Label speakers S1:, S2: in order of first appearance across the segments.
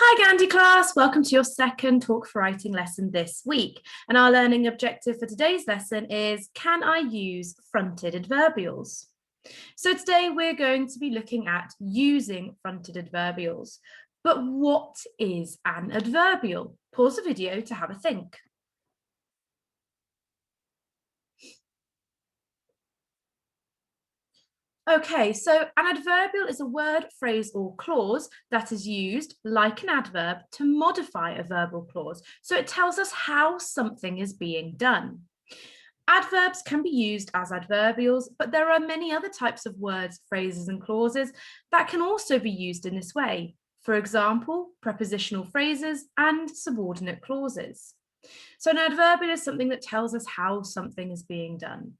S1: Hi Gandhi class, welcome to your second Talk for Writing lesson this week. And our learning objective for today's lesson is, can I use fronted adverbials? So today we're going to be looking at using fronted adverbials. But what is an adverbial? Pause the video to have a think. Okay, so an adverbial is a word, phrase, or clause that is used, like an adverb, to modify a verbal clause. So it tells us how something is being done. Adverbs can be used as adverbials, but there are many other types of words, phrases, and clauses that can also be used in this way. For example, prepositional phrases and subordinate clauses. So an adverbial is something that tells us how something is being done.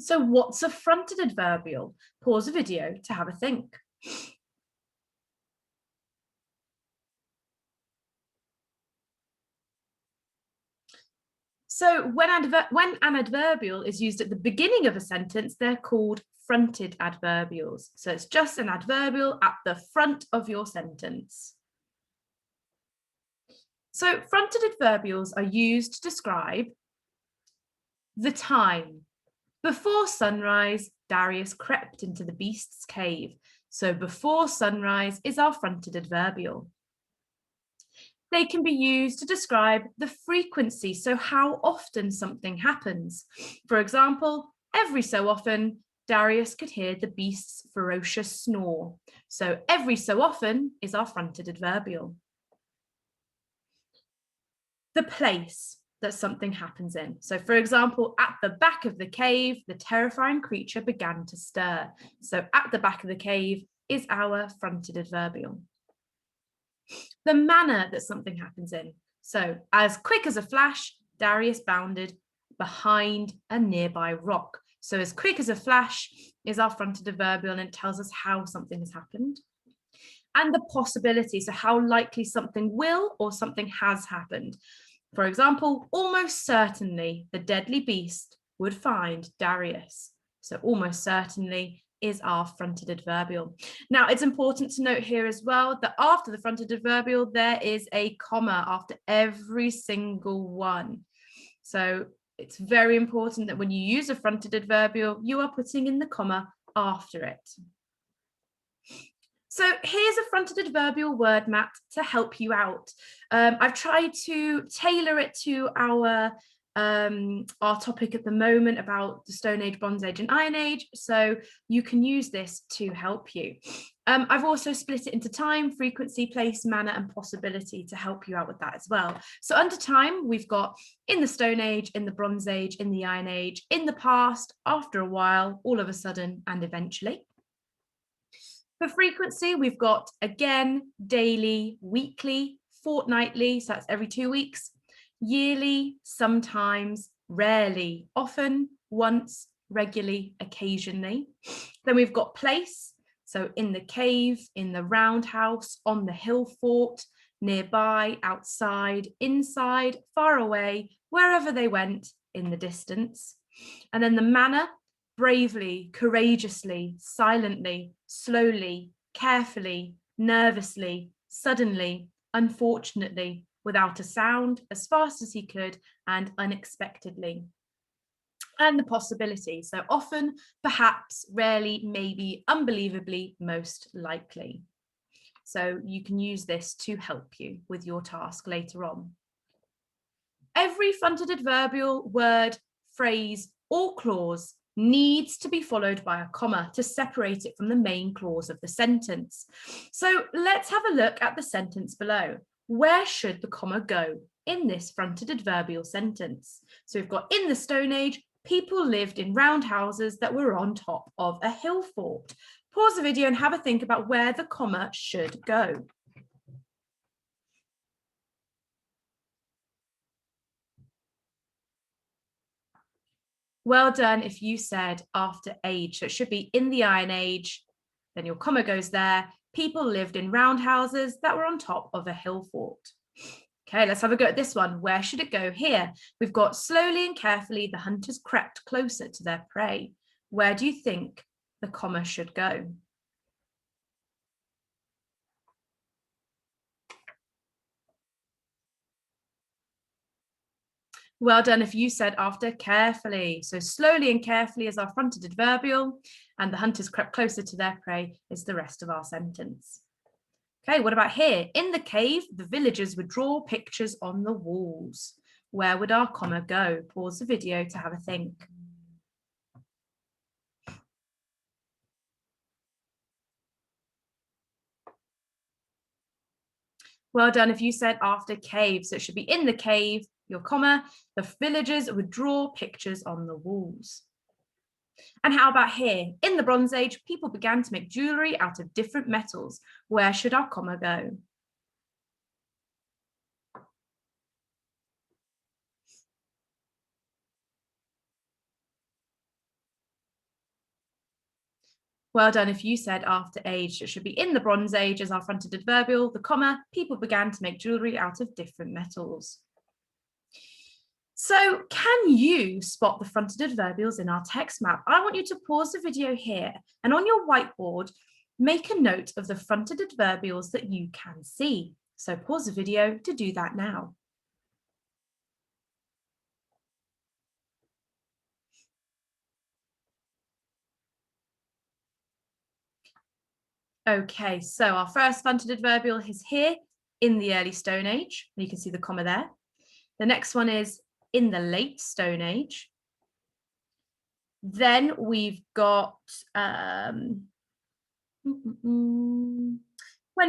S1: So what's a fronted adverbial? Pause the video to have a think. So when an adverbial is used at the beginning of a sentence, they're called fronted adverbials. So it's just an adverbial at the front of your sentence. So fronted adverbials are used to describe the time. Before sunrise, Darius crept into the beast's cave. So before sunrise is our fronted adverbial. They can be used to describe the frequency, so how often something happens. For example, every so often, Darius could hear the beast's ferocious snore. So every so often is our fronted adverbial. The place that something happens in. So for example, at the back of the cave, the terrifying creature began to stir. So at the back of the cave is our fronted adverbial. The manner that something happens in. So as quick as a flash, Darius bounded behind a nearby rock. So as quick as a flash is our fronted adverbial, and it tells us how something has happened. And the possibility, so how likely something will or something has happened. For example, almost certainly the deadly beast would find Darius. So almost certainly is our fronted adverbial. Now, it's important to note here as well that after the fronted adverbial, there is a comma after every single one. So it's very important that when you use a fronted adverbial, you are putting in the comma after it. So here's a fronted adverbial word mat to help you out. I've tried to tailor it to our topic at the moment about the Stone Age, Bronze Age and Iron Age, so you can use this to help you. I've also split it into time, frequency, place, manner and possibility to help you out with that as well. So under time, we've got in the Stone Age, in the Bronze Age, in the Iron Age, in the past, after a while, all of a sudden and eventually. For frequency, we've got again, daily, weekly, fortnightly, so that's every 2 weeks, yearly, sometimes, rarely, often, once, regularly, occasionally. Then we've got place, so in the cave, in the roundhouse, on the hill fort, nearby, outside, inside, far away, wherever they went in the distance. And then the manner, bravely, courageously, silently, slowly, carefully, nervously, suddenly, unfortunately, without a sound, as fast as he could, and unexpectedly. And the possibility, so often, perhaps, rarely, maybe, unbelievably, most likely. So you can use this to help you with your task later on. Every fronted adverbial, word, phrase, or clause needs to be followed by a comma to separate it from the main clause of the sentence. So let's have a look at the sentence below. Where should the comma go in this fronted adverbial sentence? So we've got in the Stone Age, people lived in round houses that were on top of a hill fort. Pause the video and have a think about where the comma should go. Well done if you said after age. So it should be in the Iron Age, then your comma goes there. People lived in round houses that were on top of a hill fort. Okay, let's have a go at this one. Where should it go here? We've got slowly and carefully the hunters crept closer to their prey. Where do you think the comma should go? Well done if you said after carefully. So slowly and carefully is our fronted adverbial, and the hunters crept closer to their prey is the rest of our sentence. Okay, what about here? In the cave, the villagers would draw pictures on the walls. Where would our comma go? Pause the video to have a think. Well done if you said after cave. So it should be in the cave, your comma, the villagers would draw pictures on the walls. And how about here? In the Bronze Age, people began to make jewellery out of different metals. Where should our comma go? Well done if you said after age. It should be in the Bronze Age as our fronted adverbial, the comma, people began to make jewellery out of different metals. So can you spot the fronted adverbials in our text map? I want you to pause the video here and on your whiteboard, make a note of the fronted adverbials that you can see. So pause the video to do that now. Okay, so our first fronted adverbial is here in the early Stone Age. You can see the comma there. The next one is in the late Stone Age. Then we've got when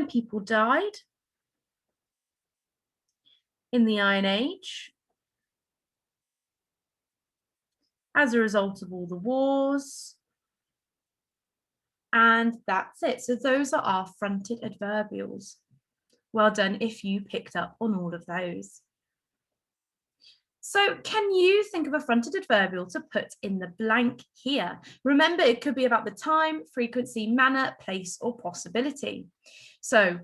S1: people died. In the Iron Age. As a result of all the wars. And that's it. So those are our fronted adverbials. Well done if you picked up on all of those. So can you think of a fronted adverbial to put in the blank here? Remember, it could be about the time, frequency, manner, place, or possibility. So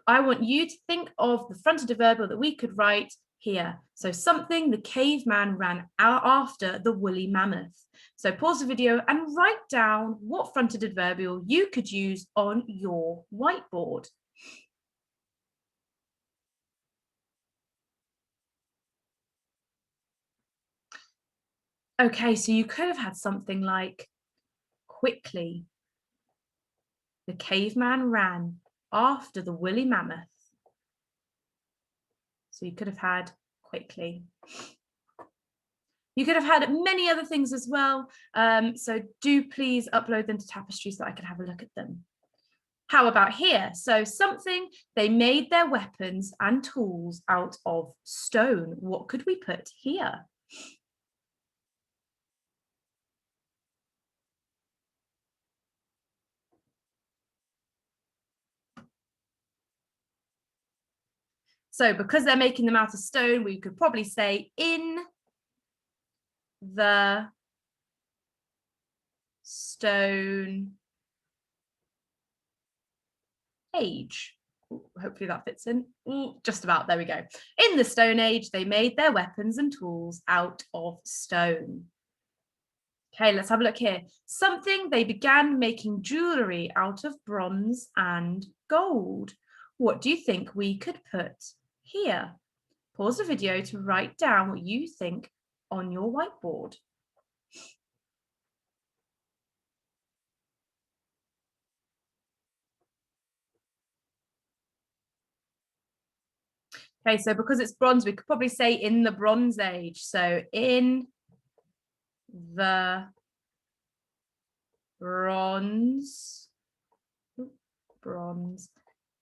S1: I want you to think of the fronted adverbial that we could write here. So something the caveman ran out after the woolly mammoth. So pause the video and write down what fronted adverbial you could use on your whiteboard. Okay, so you could have had something like quickly. The caveman ran after the woolly mammoth. So you could have had quickly. You could have had many other things as well. So do please upload them to Tapestry so I can have a look at them. How about here? So something, they made their weapons and tools out of stone. What could we put here? So because they're making them out of stone, we could probably say in the Stone Age. Hopefully that fits in. Just about, there we go. In the Stone Age, they made their weapons and tools out of stone. Okay, let's have a look here. Something, they began making jewellery out of bronze and gold. What do you think we could put here? Pause the video to write down what you think on your whiteboard. Okay, so because it's bronze, we could probably say in the Bronze Age. So in the Bronze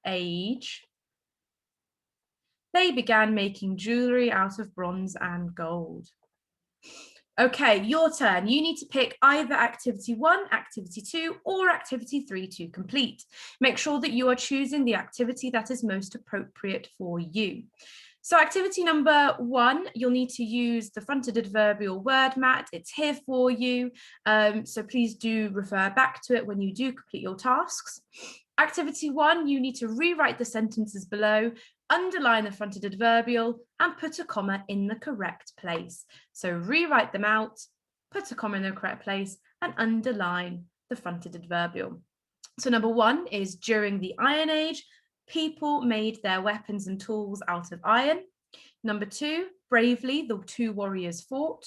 S1: Age, they began making jewellery out of bronze and gold. Okay, your turn. You need to pick either activity 1, activity 2, or activity 3 to complete. Make sure that you are choosing the activity that is most appropriate for you. So activity number 1, you'll need to use the fronted adverbial word mat. It's here for you. So please do refer back to it when you do complete your tasks. Activity 1, you need to rewrite the sentences below, underline the fronted adverbial, and put a comma in the correct place. So rewrite them out, put a comma in the correct place, and underline the fronted adverbial. So number 1 is during the Iron Age, people made their weapons and tools out of iron. Number 2, bravely the two warriors fought.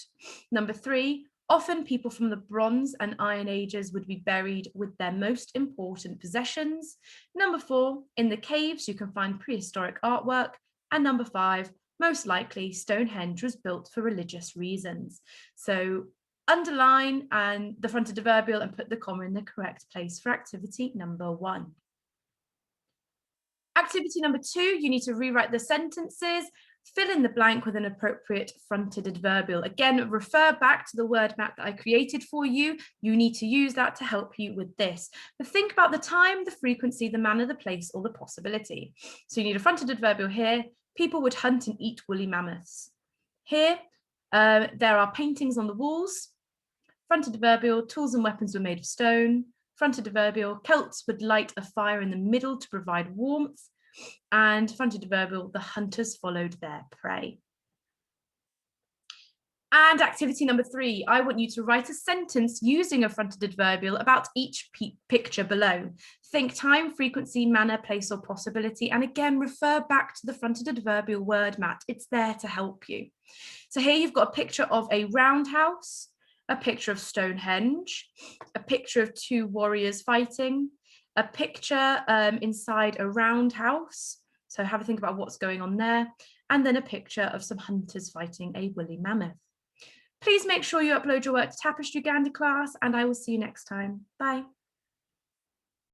S1: Number 3, often people from the Bronze and Iron Ages would be buried with their most important possessions. Number 4, in the caves you can find prehistoric artwork. And number 5, most likely Stonehenge was built for religious reasons. So underline and the fronted adverbial and put the comma in the correct place for activity number 1. Activity number 2, you need to rewrite the sentences. Fill in the blank with an appropriate fronted adverbial. Again, refer back to the word map that I created for you. You need to use that to help you with this. But think about the time, the frequency, the manner, the place, or the possibility. So you need a fronted adverbial here. People would hunt and eat woolly mammoths. Here, there are paintings on the walls. Fronted adverbial, tools and weapons were made of stone. Fronted adverbial, Celts would light a fire in the middle to provide warmth. And fronted adverbial, the hunters followed their prey. And activity number 3, I want you to write a sentence using a fronted adverbial about each picture below. Think time, frequency, manner, place, or possibility. And again, refer back to the fronted adverbial word mat. It's there to help you. So here you've got a picture of a roundhouse, a picture of Stonehenge, a picture of two warriors fighting, a picture inside a roundhouse. So have a think about what's going on there. And then a picture of some hunters fighting a woolly mammoth. Please make sure you upload your work to Tapestry Gandhi class, and I will see you next time. Bye.